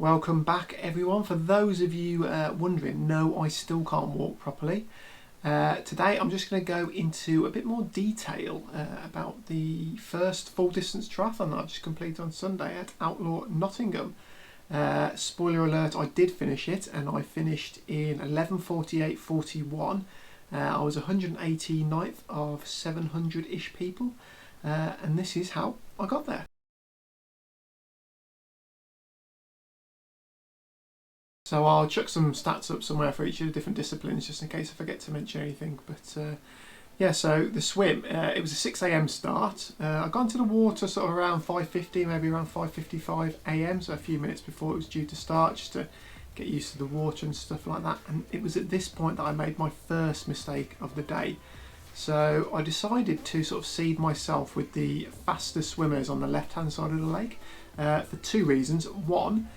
Welcome back everyone. For those of you wondering, no, I still can't walk properly. Today I'm just going to go into a bit more detail about the first full distance triathlon that I've just completed on Sunday at Outlaw Nottingham. Spoiler alert, I did finish it and I finished in 11:48:41. I was 189th of 700-ish people and this is how I got there. So I'll chuck some stats up somewhere for each of the different disciplines just in case I forget to mention anything. But yeah, so the swim, it was a 6 a.m. start. I got into the water sort of around 5:50, maybe around 5:55 a.m. So a few minutes before it was due to start, just to get used to the water and stuff like that. And it was at this point that I made my first mistake of the day. So I decided to sort of seed myself with the faster swimmers on the left-hand side of the lake for two reasons. One,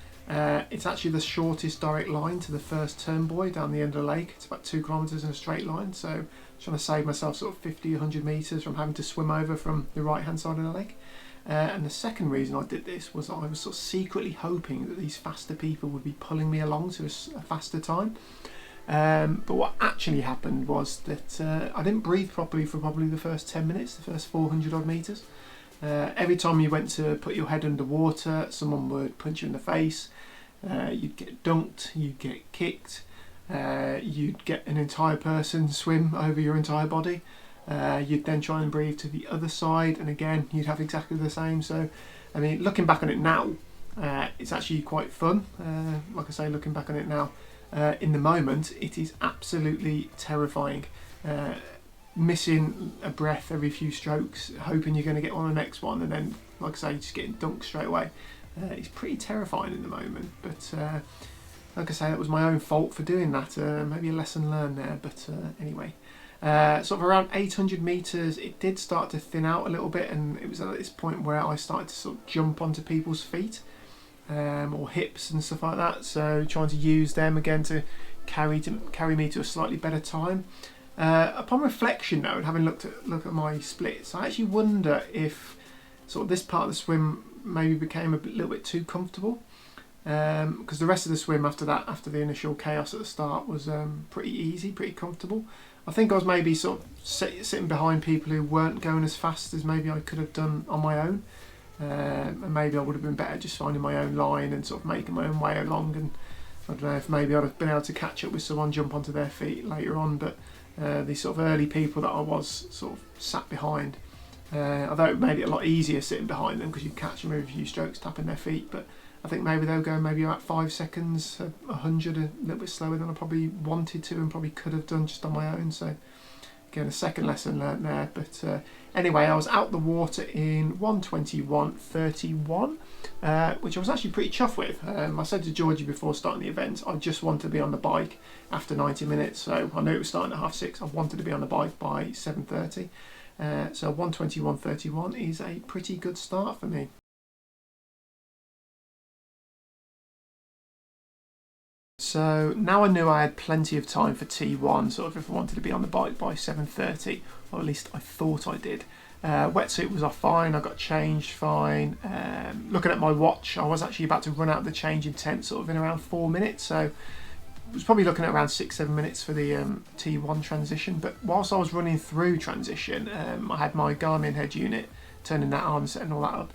it's actually the shortest direct line to the first turn buoy down the end of the lake. It's about 2 kilometres in a straight line, so I'm trying to save myself sort of 50, 100 metres from having to swim over from the right hand side of the lake. And the second reason I did this was I was sort of secretly hoping that these faster people would be pulling me along to a faster time. But what actually happened was that I didn't breathe properly for probably the first 10 minutes, the first 400 odd metres. Every time you went to put your head under water, someone would punch you in the face. You'd get dunked, you'd get kicked, you'd get an entire person swim over your entire body. You'd then try and breathe to the other side, and again you'd have exactly the same. So I mean, looking back on it now, it's actually quite fun. Like I say, looking back on it now, in the moment it is absolutely terrifying. Missing a breath every few strokes, hoping you're going to get on the next one, and then, like I say, just getting dunked straight away. It's pretty terrifying in the moment, but like I say, that was my own fault for doing that. Maybe a lesson learned there, but anyway. Sort of around 800 metres, it did start to thin out a little bit, and it was at this point where I started to sort of jump onto people's feet or hips and stuff like that, so trying to use them again to carry me to a slightly better time. Upon reflection though, and having look at my splits, I actually wonder if sort of this part of the swim maybe became a little bit too comfortable, because the rest of the swim after that, after the initial chaos at the start, was pretty easy, pretty comfortable. I think I was maybe sort of sitting behind people who weren't going as fast as maybe I could have done on my own, and maybe I would have been better just finding my own line and sort of making my own way along, and I don't know if maybe I'd have been able to catch up with someone, jump onto their feet later on, but these sort of early people that I was sort of sat behind, although it made it a lot easier sitting behind them because you catch them every few strokes tapping their feet, but I think maybe they were going maybe about 5 seconds, 100, a little bit slower than I probably wanted to and probably could have done just on my own. So again, a second lesson learnt there. But anyway, I was out the water in 1:21:31, which I was actually pretty chuffed with. I said to Georgie before starting the event, I just wanted to be on the bike after 90 minutes. So I knew it was starting at 6:30. I wanted to be on the bike by 7:30. So 1:21:31 is a pretty good start for me. So now I knew I had plenty of time for T1, sort of if I wanted to be on the bike by 7:30, or at least I thought I did. Wetsuit was off fine, I got changed fine. Looking at my watch, I was actually about to run out of the changing tent sort of in around 4 minutes, so I was probably looking at around 6-7 minutes for the T1 transition. But whilst I was running through transition, I had my Garmin head unit, turning that on, setting all that up.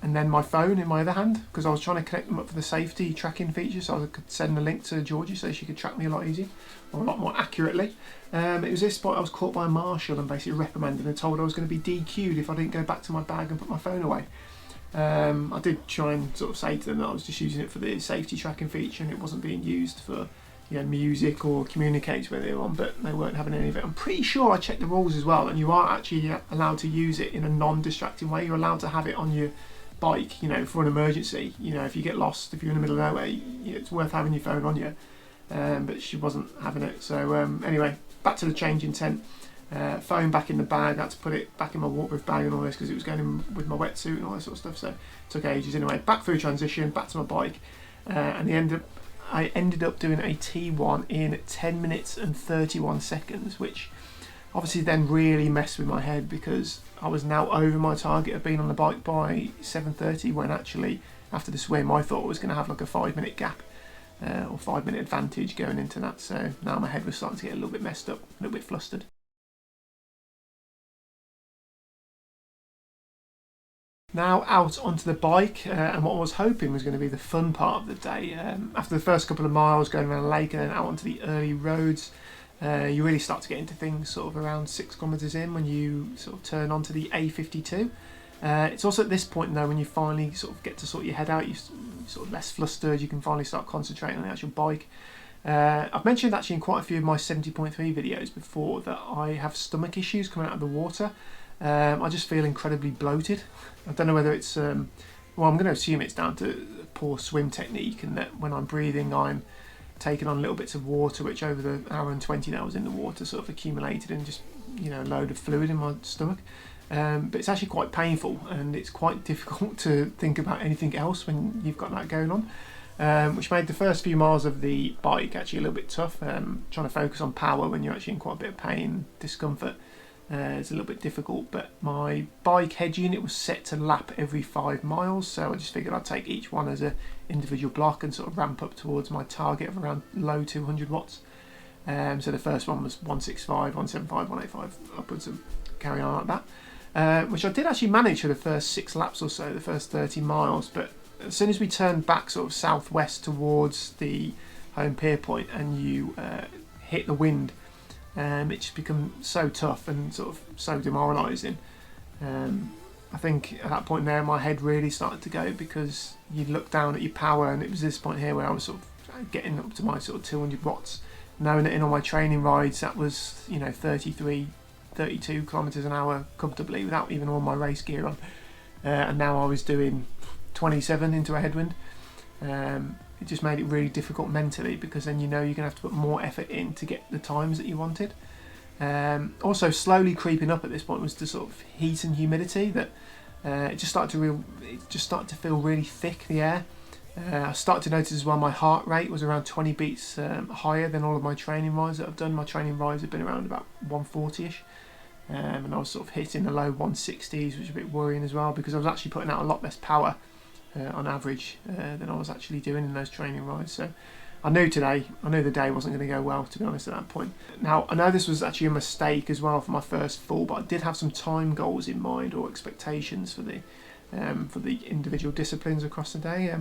And then my phone in my other hand, because I was trying to connect them up for the safety tracking feature, so I could send a link to Georgie so she could track me a lot easier, or a lot more accurately. It was this point I was caught by a marshal and basically reprimanded and told I was going to be DQ'd if I didn't go back to my bag and put my phone away. I did try and sort of say to them that I was just using it for the safety tracking feature and it wasn't being used for, you know, music or communicate where they were on, but they weren't having any of it. I'm pretty sure I checked the rules as well, and you are actually allowed to use it in a non-distracting way. You're allowed to have it on your bike, you know, for an emergency. You know, if you get lost, if you're in the middle of nowhere, it's worth having your phone on you. But she wasn't having it. So anyway, back to the changing tent. Phone back in the bag. I had to put it back in my waterproof bag and all this because it was going in with my wetsuit and all that sort of stuff. So it took ages. Anyway, back through transition, back to my bike, and I ended up doing a T1 in 10 minutes and 31 seconds, which Obviously then really messed with my head because I was now over my target of being on the bike by 7:30, when actually after the swim I thought I was going to have like a 5-minute gap or 5-minute advantage going into that. So now my head was starting to get a little bit messed up, a little bit flustered. Now out onto the bike, and what I was hoping was going to be the fun part of the day. After the first couple of miles going around the lake and then out onto the early roads, you really start to get into things sort of around 6 kilometres in when you sort of turn onto the A52. It's also at this point though when you finally sort of get to sort your head out, you're sort of less flustered, you can finally start concentrating on the actual bike. I've mentioned actually in quite a few of my 70.3 videos before that I have stomach issues coming out of the water. I just feel incredibly bloated. I don't know whether it's, well, I'm going to assume it's down to poor swim technique, and that when I'm breathing I'm taking on little bits of water, which over the hour and 20 that I was in the water sort of accumulated and just, you know, a load of fluid in my stomach. But it's actually quite painful, and it's quite difficult to think about anything else when you've got that going on, which made the first few miles of the bike actually a little bit tough. Trying to focus on power when you're actually in quite a bit of pain, discomfort, it's a little bit difficult. But my bike head unit was set to lap every 5 miles, so I just figured I'd take each one as an individual block and sort of ramp up towards my target of around low 200 watts. So the first one was 165, 175, 185 upwards, and carry on like that, which I did actually manage for the first 6 laps or so, the first 30 miles. But as soon as we turned back sort of southwest towards the home pier point and you hit the wind, it just becomes so tough and sort of so demoralising. I think at that point there my head really started to go, because you'd look down at your power, and it was this point here where I was sort of getting up to my sort of 200 watts, knowing that in all my training rides that was, you know, 33, 32 kilometres an hour comfortably without even all my race gear on, and now I was doing 27 into a headwind. It just made it really difficult mentally, because then you know you're going to have to put more effort in to get the times that you wanted. Also slowly creeping up at this point was the sort of heat and humidity that it just started to feel really thick, the air. I started to notice as well my heart rate was around 20 beats higher than all of my training rides that I've done. My training rides have been around about 140ish, and I was sort of hitting the low 160s, which is a bit worrying as well, because I was actually putting out a lot less power on average than I was actually doing in those training rides. So I knew the day wasn't going to go well, to be honest, at that point. Now, I know this was actually a mistake as well for my first full, but I did have some time goals in mind, or expectations for the individual disciplines across the day.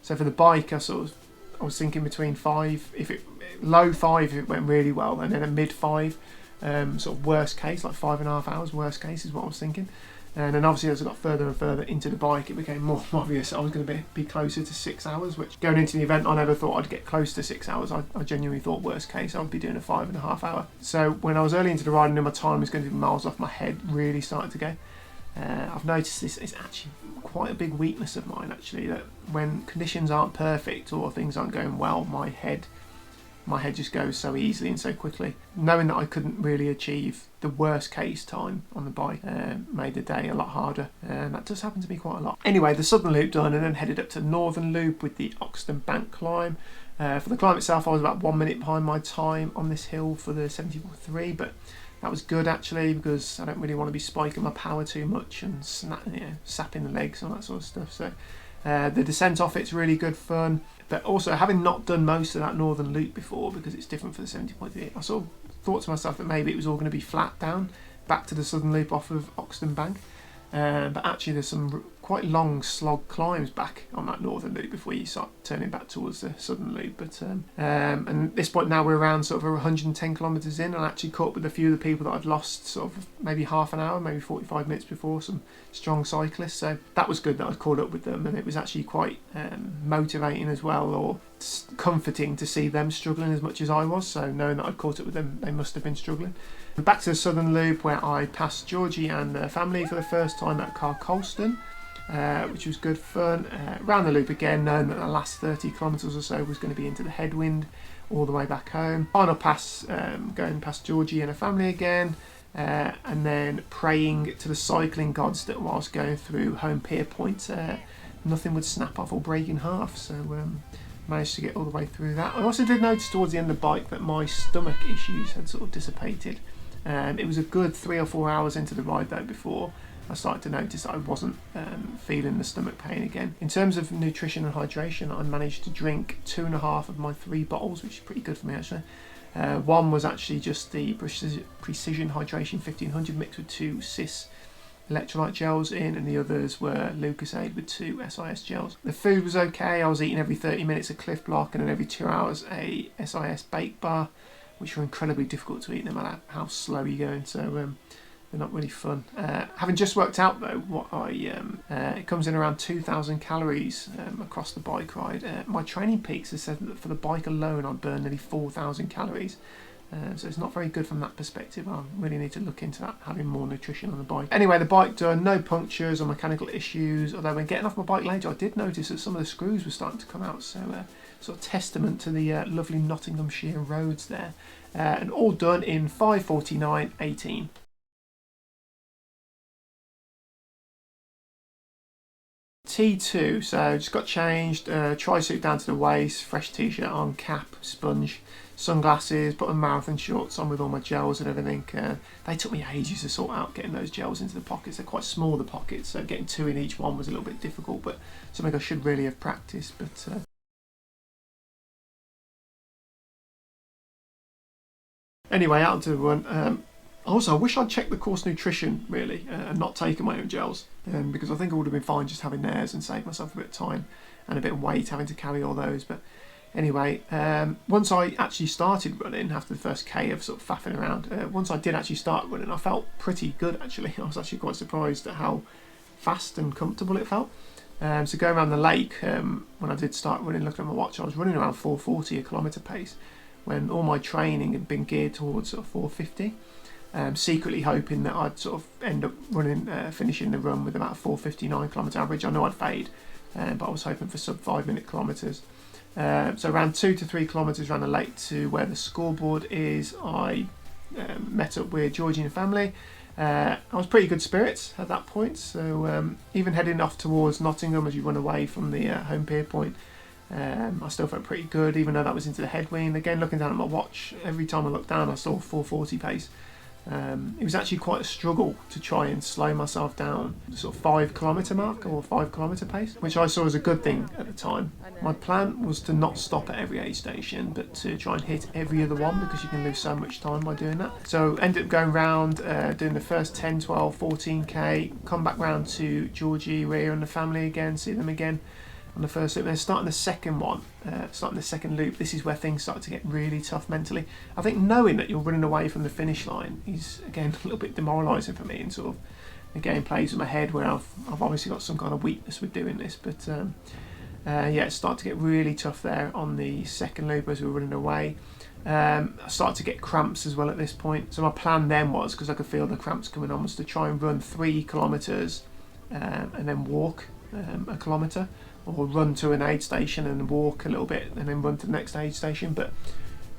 So for the bike, I was thinking between 5, low 5 if it went really well, and then a mid 5, sort of worst case, like 5.5 hours worst case is what I was thinking. And then obviously as I got further and further into the bike, it became more obvious I was going to be closer to 6 hours, which going into the event I never thought I'd get close to 6 hours. I genuinely thought worst case I would be doing a 5.5 hour. So when I was early into the ride and knew my time was going to be miles off, my head really started to go. I've noticed this is actually quite a big weakness of mine, actually, that when conditions aren't perfect or things aren't going well, my head just goes so easily and so quickly. Knowing that I couldn't really achieve the worst case time on the bike made the day a lot harder, and that does happen to me quite a lot. Anyway, the southern loop done, and then headed up to northern loop with the Oxton Bank climb. For the climb itself, I was about 1 minute behind my time on this hill for the 70.3, but that was good actually, because I don't really want to be spiking my power too much and sapping the legs and that sort of stuff. So the descent off it's really good fun. But also, having not done most of that northern loop before, because it's different for the 70.3, I sort of thought to myself that maybe it was all going to be flat down back to the southern loop off of Oxton Bank. But actually there's some quite long slog climbs back on that northern loop before you start turning back towards the southern loop. But and at this point now we're around sort of 110 kilometres in, and I actually caught up with a few of the people that I'd lost sort of maybe half an hour, maybe 45 minutes before, some strong cyclists. So that was good that I'd caught up with them, and it was actually quite motivating as well, or comforting to see them struggling as much as I was. So knowing that I'd caught up with them, they must have been struggling. Back to the southern loop, where I passed Georgie and their family for the first time at Carcolston, which was good fun. Round the loop again, knowing that the last 30 kilometres or so was going to be into the headwind all the way back home. Final pass, going past Georgie and her family again, and then praying to the cycling gods that whilst going through home pier point, nothing would snap off or break in half. So managed to get all the way through that. I also did notice towards the end of the bike that my stomach issues had sort of dissipated. It was a good 3 or 4 hours into the ride though before I started to notice that I wasn't feeling the stomach pain again. In terms of nutrition and hydration, I managed to drink 2.5 of my 3 bottles, which is pretty good for me actually. One was actually just the Precision Hydration 1500 mixed with 2 CIS electrolyte gels in, and the others were Lucasade with 2 SIS gels. The food was okay. I was eating every 30 minutes a Cliff Block and then every 2 hours a SIS bake bar, which are incredibly difficult to eat no matter how slow you're going, so they're not really fun. Having just worked out though what it comes in around 2,000 calories across the bike ride. My training peaks have said that for the bike alone I'd burn nearly 4,000 calories. So it's not very good from that perspective. I really need to look into that, having more nutrition on the bike. Anyway, the bike done, no punctures or mechanical issues, although when getting off my bike later I did notice that some of the screws were starting to come out, so sort of testament to the lovely Nottinghamshire roads there. And all done in 5:49.18. T2, so just got changed, tri-suit down to the waist, fresh t-shirt on, cap, sponge, sunglasses, put on marathon shorts on with all my gels and everything. They took me ages to sort out getting those gels into the pockets. They're quite small, the pockets, so getting 2 in each one was a little bit difficult, but something I should really have practiced. But anyway, out to the run. Also, I wish I'd checked the course nutrition really and not taken my own gels, because I think I would have been fine just having theirs and saved myself a bit of time and a bit of weight having to carry all those. But anyway, once I actually started running after the first K of sort of faffing around, once I did actually start running, I felt pretty good actually. I was actually quite surprised at how fast and comfortable it felt. So going around the lake, when I did start running, looking at my watch, I was running around 4:40 a kilometre pace when all my training had been geared towards sort of 4:50. Secretly hoping that I'd sort of end up finishing the run with about a 4:59 kilometre average. I know I'd fade, but I was hoping for sub 5 minute kilometres. So around 2 to 3 kilometres around the lake to where the scoreboard is, I met up with Georgie and family. I was pretty good spirits at that point, so even heading off towards Nottingham as you run away from the home pier point, I still felt pretty good, even though that was into the headwind. Again, looking down at my watch, every time I looked down I saw 4:40 pace. It was actually quite a struggle to try and slow myself down to sort of 5 kilometre mark or 5 kilometre pace, which I saw as a good thing at the time. My plan was to not stop at every aid station, but to try and hit every other one, because you can lose so much time by doing that. So ended up going round, doing the first 10, 12, 14k, come back round to Georgie, Rhea and the family again, see them again on the first loop. Then starting the second one, starting the second loop, this is where things start to get really tough mentally. I think knowing that you're running away from the finish line is, again, a little bit demoralising for me, and sort of, again, plays with my head where I've obviously got some kind of weakness with doing this. But yeah, it started to get really tough there on the second loop as we were running away. I started to get cramps as well at this point. So my plan then was, because I could feel the cramps coming on, was to try and run 3 kilometres and then walk a kilometre, or run to an aid station and walk a little bit and then run to the next aid station. But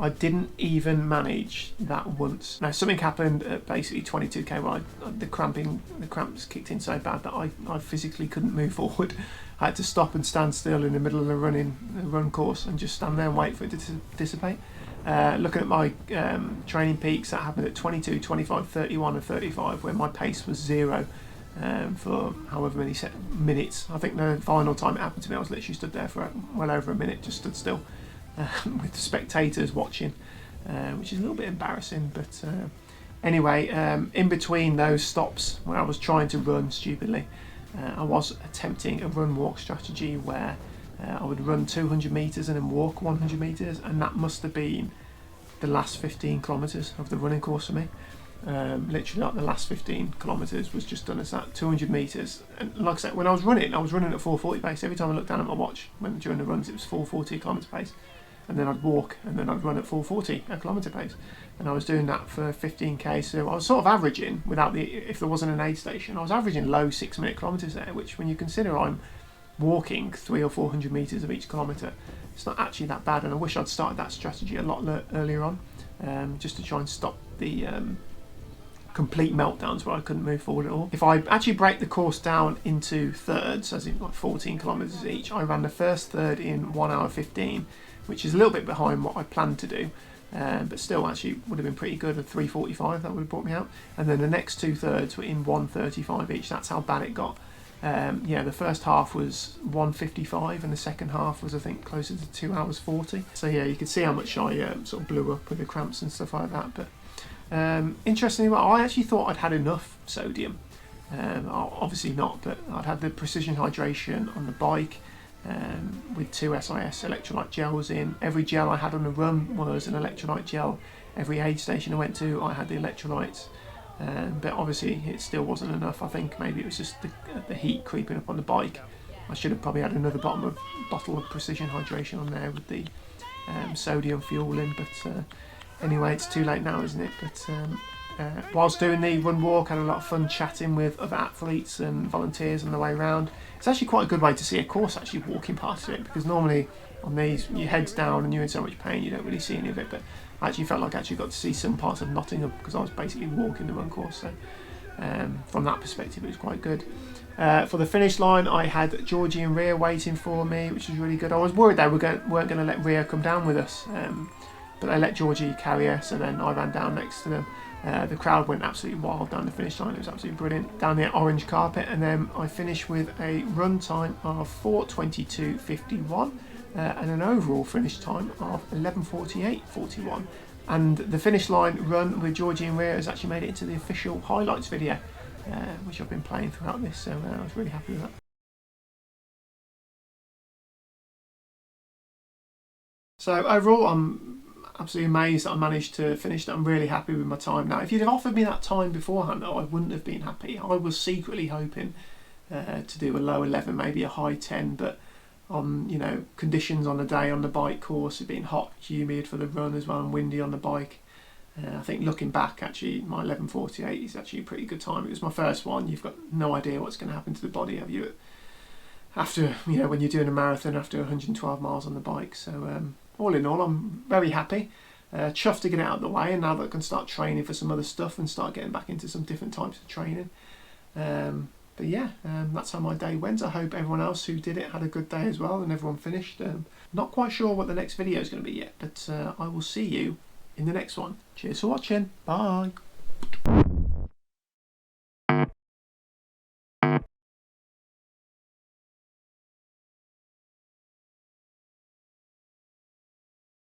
I didn't even manage that once. Now something happened at basically 22k where the cramps kicked in so bad that I physically couldn't move forward. I had to stop and stand still in the middle of the run course and just stand there and wait for it to dissipate. Looking at my training peaks, that happened at 22, 25, 31 and 35, where my pace was 0 for however many minutes. I think the final time it happened to me, I was literally stood there for well over a minute, just stood still with the spectators watching, which is a little bit embarrassing. But anyway, in between those stops where I was trying to run stupidly, I was attempting a run-walk strategy where I would run 200 metres and then walk 100 metres, and that must have been the last 15 kilometres of the running course for me. Literally like the last 15 kilometres was just done as that, 200 metres. And like I said, when I was running at 4:40 pace. Every time I looked down at my watch during the runs, it was 4:40 kilometre pace, and then I'd walk and then I'd run at 4:40 a kilometre pace, and I was doing that for 15k. So I was sort of averaging, if there wasn't an aid station, I was averaging low 6-minute kilometres there, which when you consider I'm walking 300 or 400 metres of each kilometre, it's not actually that bad. And I wish I'd started that strategy a lot earlier on, just to try and stop the complete meltdowns where I couldn't move forward at all. If I actually break the course down into thirds, as in like 14 kilometres each, I ran the first third in 1 hour 15, which is a little bit behind what I planned to do. but still actually would have been pretty good. At 3:45, that would have brought me out. And then the next 2/3 were in 1:35 each. That's how bad it got. Yeah, the first half was 1:55 and the second half was, I think, closer to 2 hours 40. So yeah, you could see how much I sort of blew up with the cramps and stuff like that. But interestingly, I actually thought I'd had enough sodium. Obviously not, but I'd had the precision hydration on the bike with 2 SIS electrolyte gels in. Every gel I had on the run was an electrolyte gel. Every aid station I went to, I had the electrolytes. But obviously it still wasn't enough. I think maybe it was just the heat creeping up on the bike. I should have probably had another bottle of precision hydration on there with the sodium fuel in. But anyway, it's too late now, isn't it? But whilst doing the run walk, I had a lot of fun chatting with other athletes and volunteers on the way around. It's actually quite a good way to see a course, actually walking past it, because normally on these your head's down and you're in so much pain you don't really see any of it. But I actually felt like I actually got to see some parts of Nottingham because I was basically walking the run course. So from that perspective, it was quite good. For the finish line, I had Georgie and Rhea waiting for me, which was really good. I was worried they weren't going to let Rhea come down with us, but they let Georgie carry us, and then I ran down next to them. The crowd went absolutely wild down the finish line. It was absolutely brilliant down the orange carpet, and then I finished with a run time of 4:22.51 and an overall finish time of 11:48.41. And the finish line run with Georgie and Rhea has actually made it into the official highlights video, which I've been playing throughout this, so I was really happy with that. So overall, I'm absolutely amazed that I managed to finish that. I'm really happy with my time. Now, if you'd have offered me that time beforehand, though, I wouldn't have been happy. I was secretly hoping to do a low 11, maybe a high 10, but on conditions on the day on the bike course, it being hot, humid for the run as well, and windy on the bike. I think looking back, actually, my 11:48 is actually a pretty good time. It was my first one. You've got no idea what's going to happen to the body, have you? After when you're doing a marathon after 112 miles on the bike. So all in all, I'm very happy. Chuffed to get it out of the way, and now that I can start training for some other stuff and start getting back into some different types of training. But yeah, that's how my day went. I hope everyone else who did it had a good day as well, and everyone finished. Not quite sure what the next video is going to be yet, but I will see you in the next one. Cheers for watching. Bye.